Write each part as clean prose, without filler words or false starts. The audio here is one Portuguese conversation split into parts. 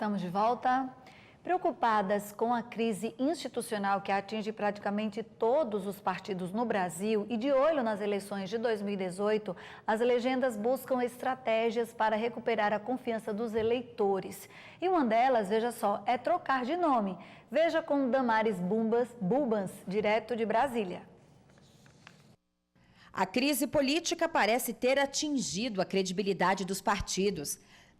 Estamos de volta. Preocupadas com a crise institucional que atinge praticamente todos os partidos no Brasil e de olho nas eleições de 2018, as legendas buscam estratégias para recuperar a confiança dos eleitores. E uma delas, veja só, é trocar de nome. Veja com Damares Bubans, direto de Brasília. A crise política parece ter atingido a credibilidade dos partidos.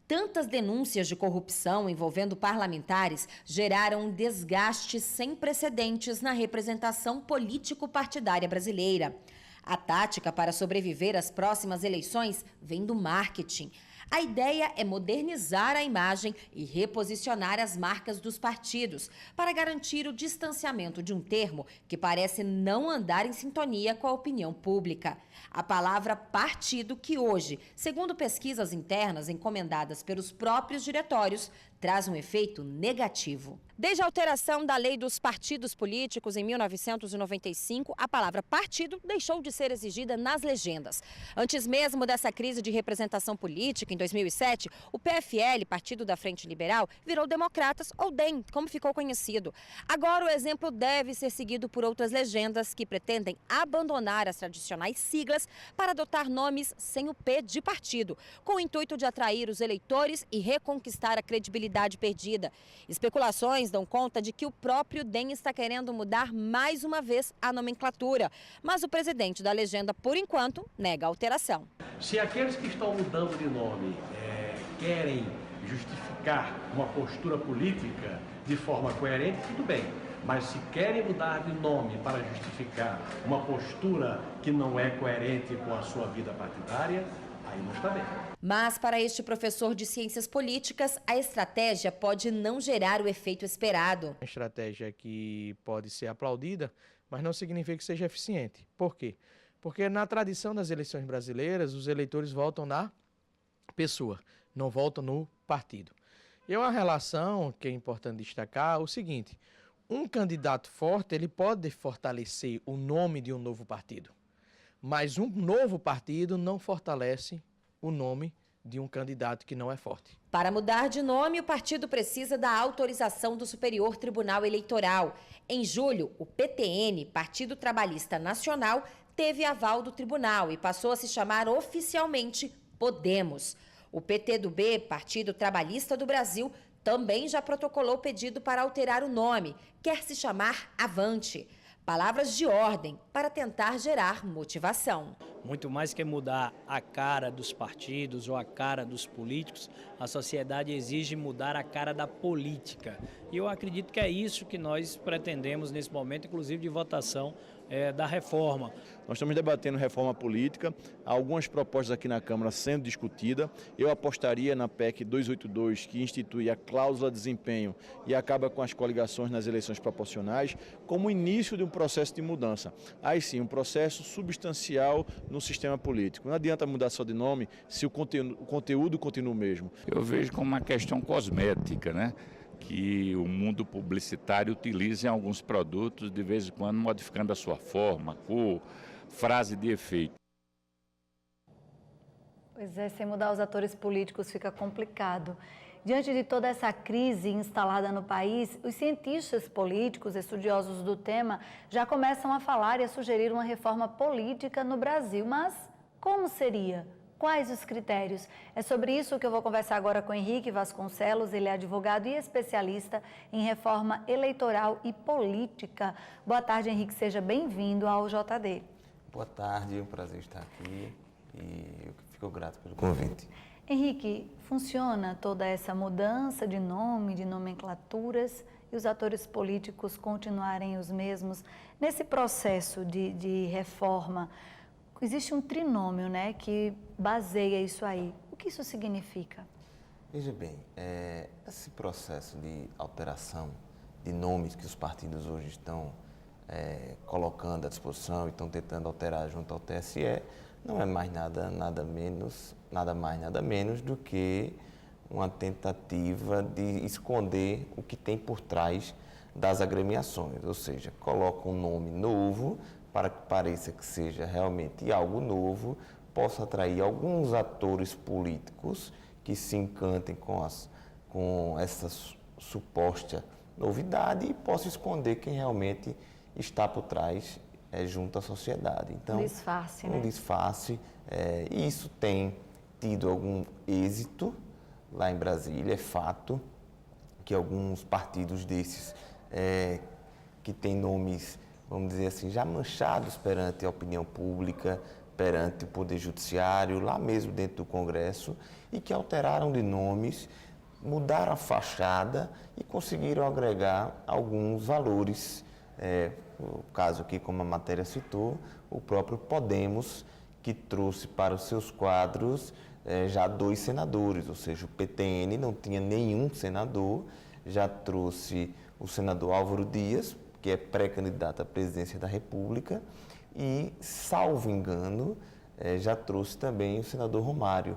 Tantas denúncias de corrupção envolvendo parlamentares geraram um desgaste sem precedentes na representação político-partidária brasileira. A tática para sobreviver às próximas eleições vem do marketing. A ideia é modernizar a imagem e reposicionar as marcas dos partidos para garantir o distanciamento de um termo que parece não andar em sintonia com a opinião pública. A palavra partido, que hoje, segundo pesquisas internas encomendadas pelos próprios diretórios, traz um efeito negativo. Desde a alteração da lei dos partidos políticos em 1995, a palavra partido deixou de ser exigida nas legendas. Antes mesmo dessa crise de representação política, em 2007, o PFL, Partido da Frente Liberal, virou Democratas, ou DEM, como ficou conhecido. Agora o exemplo deve ser seguido por outras legendas que pretendem abandonar as tradicionais siglas para adotar nomes sem o P de partido, com o intuito de atrair os eleitores e reconquistar a credibilidade perdida. Especulações dão conta de que o próprio DEM está querendo mudar mais uma vez a nomenclatura, mas o presidente da legenda, por enquanto, nega a alteração. Se aqueles que estão mudando de nome querem justificar uma postura política de forma coerente, tudo bem. Mas se querem mudar de nome para justificar uma postura que não é coerente com a sua vida partidária, aí não está bem. Mas, para este professor de ciências políticas, a estratégia pode não gerar o efeito esperado. Uma estratégia que pode ser aplaudida, mas não significa que seja eficiente. Por quê? Porque na tradição das eleições brasileiras, os eleitores votam na pessoa, não votam no partido. E é uma relação que é importante destacar o seguinte: um candidato forte, ele pode fortalecer o nome de um novo partido, mas um novo partido não fortalece o nome de um candidato que não é forte. Para mudar de nome, o partido precisa da autorização do Superior Tribunal Eleitoral. Em julho, o PTN, Partido Trabalhista Nacional, teve aval do tribunal e passou a se chamar oficialmente Podemos. O PTdoB, Partido Trabalhista do Brasil, também já protocolou pedido para alterar o nome, quer se chamar Avante. Palavras de ordem para tentar gerar motivação. Muito mais que mudar a cara dos partidos ou a cara dos políticos, a sociedade exige mudar a cara da política. E eu acredito que é isso que nós pretendemos nesse momento, inclusive de votação da reforma. Nós estamos debatendo reforma política, há algumas propostas aqui na Câmara sendo discutidas. Eu apostaria na PEC 282, que institui a cláusula de desempenho e acaba com as coligações nas eleições proporcionais, como início de um processo de mudança. Aí sim, um processo substancial no sistema político. Não adianta mudar só de nome se o conteúdo continua o mesmo. Eu vejo como uma questão cosmética, né? Que o mundo publicitário utiliza em alguns produtos, de vez em quando modificando a sua forma, cor, frase de efeito. Pois é, sem mudar os atores políticos fica complicado. Diante de toda essa crise instalada no país, os cientistas políticos, estudiosos do tema, já começam a falar e a sugerir uma reforma política no Brasil. Mas como seria? Quais os critérios? É sobre isso que eu vou conversar agora com Henrique Vasconcelos. Ele é advogado e especialista em reforma eleitoral e política. Boa tarde, Henrique. Seja bem-vindo ao JD. Boa tarde, é um prazer estar aqui e eu fico grato pelo convite. Henrique, funciona toda essa mudança de nome, de nomenclaturas e os atores políticos continuarem os mesmos nesse processo de reforma? Existe um trinômio, né, que baseia isso aí. O que isso significa? Veja bem, esse processo de alteração de nomes que os partidos hoje estão colocando à disposição e estão tentando alterar junto ao TSE, não é mais nada menos do que uma tentativa de esconder o que tem por trás das agremiações, ou seja, coloca um nome novo para que pareça que seja realmente algo novo, possa atrair alguns atores políticos que se encantem com com essa suposta novidade e possa esconder quem realmente está por trás junto à sociedade. Então, um disfarce, né? Um disfarce, e isso tem tido algum êxito lá em Brasília, é fato que alguns partidos desses que têm nomes, vamos dizer assim, já manchados perante a opinião pública, perante o Poder Judiciário, lá mesmo dentro do Congresso, e que alteraram de nomes, mudaram a fachada e conseguiram agregar alguns valores. O caso aqui, como a matéria citou, o próprio Podemos, que trouxe para os seus quadros já 2 senadores, ou seja, o PTN não tinha nenhum senador, já trouxe o senador Álvaro Dias, que é pré-candidato à presidência da República, e, salvo engano, já trouxe também o senador Romário,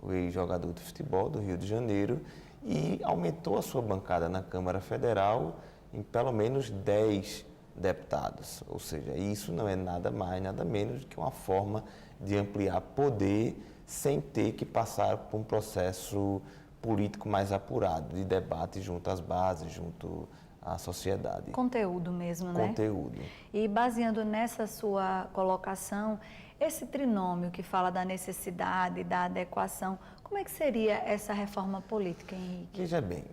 o ex-jogador de futebol do Rio de Janeiro, e aumentou a sua bancada na Câmara Federal em pelo menos 10 deputados. Ou seja, isso não é nada mais, nada menos do que uma forma de ampliar poder sem ter que passar por um processo político mais apurado, de debate junto às bases, junto à sociedade. Conteúdo mesmo, né? Conteúdo. E baseando nessa sua colocação, esse trinômio que fala da necessidade, da adequação, como é que seria essa reforma política, Henrique? Veja bem,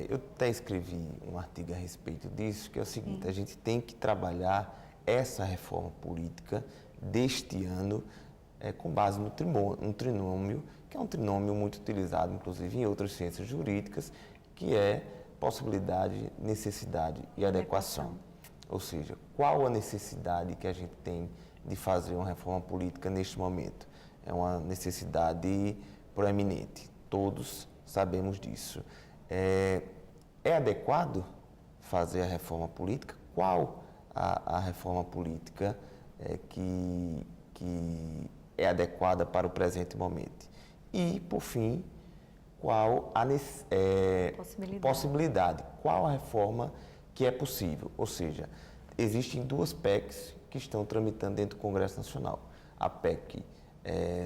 eu até escrevi um artigo a respeito disso, que é o seguinte: a gente tem que trabalhar essa reforma política deste ano com base no trinômio, que é um trinômio muito utilizado, inclusive, em outras ciências jurídicas, que é possibilidade, necessidade e adequação. Ou seja, qual a necessidade que a gente tem de fazer uma reforma política neste momento? É uma necessidade proeminente, todos sabemos disso. É adequado fazer a reforma política? Qual a reforma política que é adequada para o presente momento? E, por fim, qual a possibilidade? Qual a reforma que é possível? Ou seja, existem 2 PECs que estão tramitando dentro do Congresso Nacional. A PEC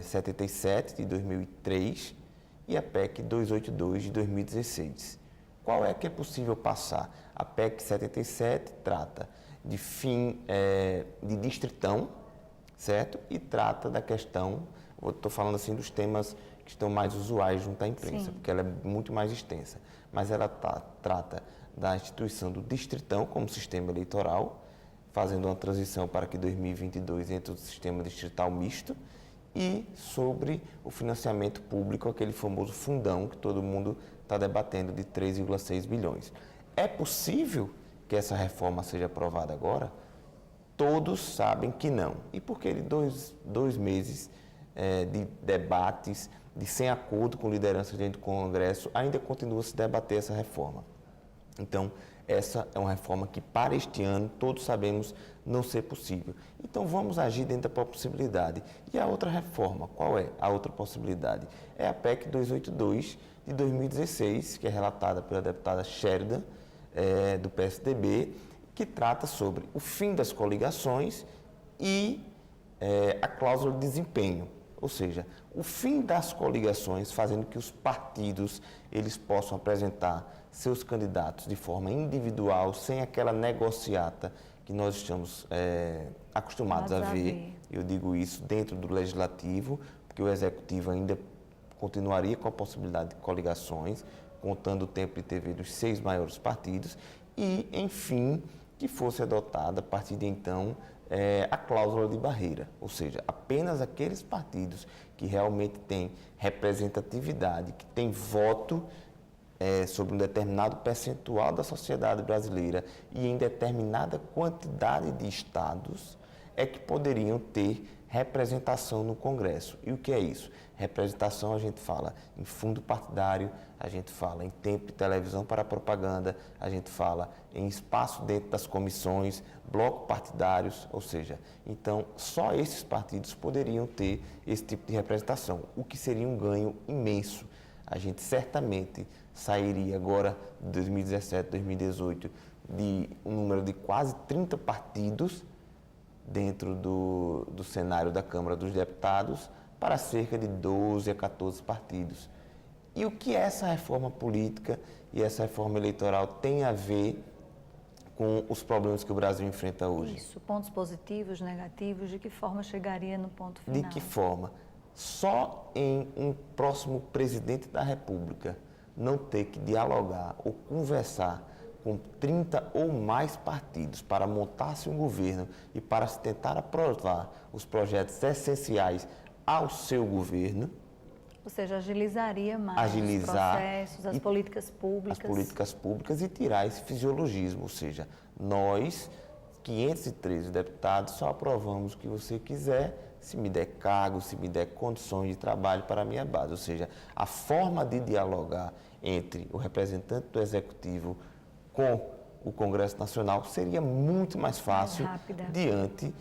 77, de 2003, e a PEC 282, de 2016. Qual é que é possível passar? A PEC 77 trata de fim de distritão, certo? E trata da questão, eu estou falando assim dos temas que estão mais usuais junto à imprensa, porque ela é muito mais extensa. Mas ela trata da instituição do distritão como sistema eleitoral, fazendo uma transição para que 2022 entre o sistema distrital misto, e sobre o financiamento público, aquele famoso fundão que todo mundo está debatendo de 3,6 bilhões. É possível que essa reforma seja aprovada agora? Todos sabem que não. E por que de dois meses de debates, de sem acordo com lideranças dentro do Congresso, ainda continua a se debater essa reforma? Então, essa é uma reforma que, para este ano, todos sabemos não ser possível. Então, vamos agir dentro da possibilidade. E a outra reforma, qual é a outra possibilidade? É a PEC 282, de 2016, que é relatada pela deputada Sheridan, do PSDB, que trata sobre o fim das coligações e a cláusula de desempenho. Ou seja, o fim das coligações, fazendo que os partidos eles possam apresentar seus candidatos de forma individual, sem aquela negociata que nós estamos acostumados a ver. Eu digo isso dentro do Legislativo, porque o Executivo ainda continuaria com a possibilidade de coligações, contando o tempo de TV dos 6 maiores partidos, e, enfim, que fosse adotada, a partir de então, a cláusula de barreira, ou seja, apenas aqueles partidos que realmente têm representatividade, que têm voto sobre um determinado percentual da sociedade brasileira e em determinada quantidade de estados, é que poderiam ter representação no Congresso. E o que é isso? Representação, a gente fala em fundo partidário, a gente fala em tempo de televisão para propaganda, a gente fala em espaço dentro das comissões, blocos partidários, ou seja, então só esses partidos poderiam ter esse tipo de representação, o que seria um ganho imenso. A gente certamente sairia agora, de 2017, 2018, de um número de quase 30 partidos dentro do cenário da Câmara dos Deputados para cerca de 12 a 14 partidos. E o que essa reforma política e essa reforma eleitoral tem a ver com os problemas que o Brasil enfrenta hoje? Isso, pontos positivos, negativos, de que forma chegaria no ponto final? De que forma? Só em um próximo presidente da República não ter que dialogar ou conversar com 30 ou mais partidos para montar-se um governo e para se tentar aprovar os projetos essenciais ao seu governo. Ou seja, agilizaria mais os processos, as políticas públicas. As políticas públicas e tirar esse fisiologismo, ou seja, nós, 513 deputados, só aprovamos o que você quiser, se me der cargo, se me der condições de trabalho para a minha base. Ou seja, a forma de dialogar entre o representante do Executivo com o Congresso Nacional seria muito mais fácil diante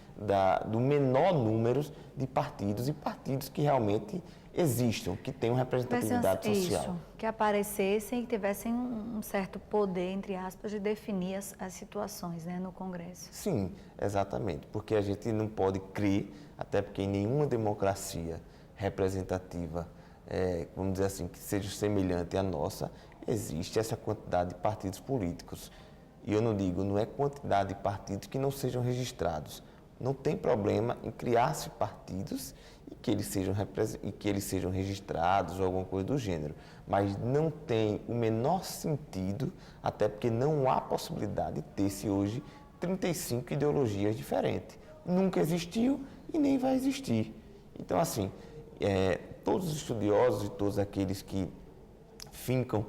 do menor número de partidos e partidos que realmente existam, que tenham representatividade social. Isso, que aparecessem e que tivessem um certo poder, entre aspas, de definir as situações, né, no Congresso. Sim, exatamente, porque a gente não pode crer, até porque em nenhuma democracia representativa, vamos dizer assim, que seja semelhante à nossa, existe essa quantidade de partidos políticos. E eu não é quantidade de partidos que não sejam registrados. Não tem problema em criar-se partidos e que eles sejam registrados ou alguma coisa do gênero. Mas não tem o menor sentido, até porque não há possibilidade de ter-se hoje 35 ideologias diferentes. Nunca existiu e nem vai existir. Então, assim, todos os estudiosos e todos aqueles que fincam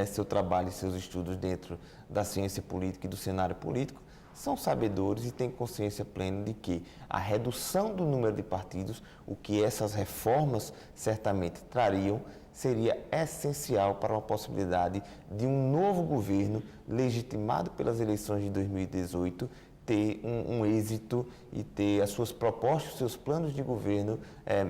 seu trabalho e seus estudos dentro da ciência política e do cenário político são sabedores e têm consciência plena de que a redução do número de partidos, o que essas reformas certamente trariam, seria essencial para uma possibilidade de um novo governo legitimado pelas eleições de 2018 ter um êxito e ter as suas propostas, os seus planos de governo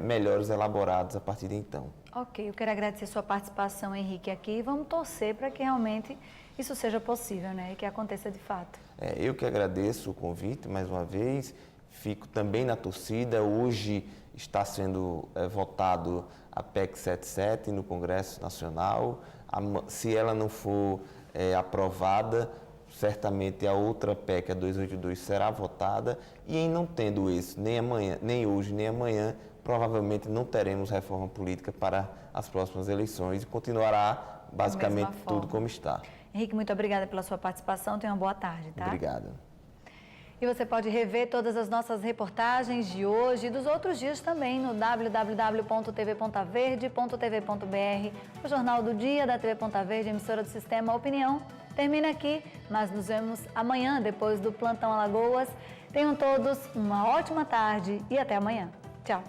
melhores elaborados a partir de então. Ok, eu quero agradecer a sua participação, Henrique, aqui, e vamos torcer para que realmente isso seja possível, né, e que aconteça de fato. Eu que agradeço o convite mais uma vez, fico também na torcida. Hoje está sendo votado a PEC 77 no Congresso Nacional. Se ela não for aprovada, certamente a outra PEC, a 282, será votada, e em não tendo isso, nem amanhã, nem hoje, nem amanhã, provavelmente não teremos reforma política para as próximas eleições e continuará basicamente tudo como está. Henrique, muito obrigada pela sua participação, tenha uma boa tarde, tá? Obrigado. E você pode rever todas as nossas reportagens de hoje e dos outros dias também no www.tv.verde.tv.br. O Jornal do Dia da TV Ponta Verde, emissora do Sistema Opinião, termina aqui, mas nos vemos amanhã, depois do Plantão Alagoas. Tenham todos uma ótima tarde e até amanhã. Tchau.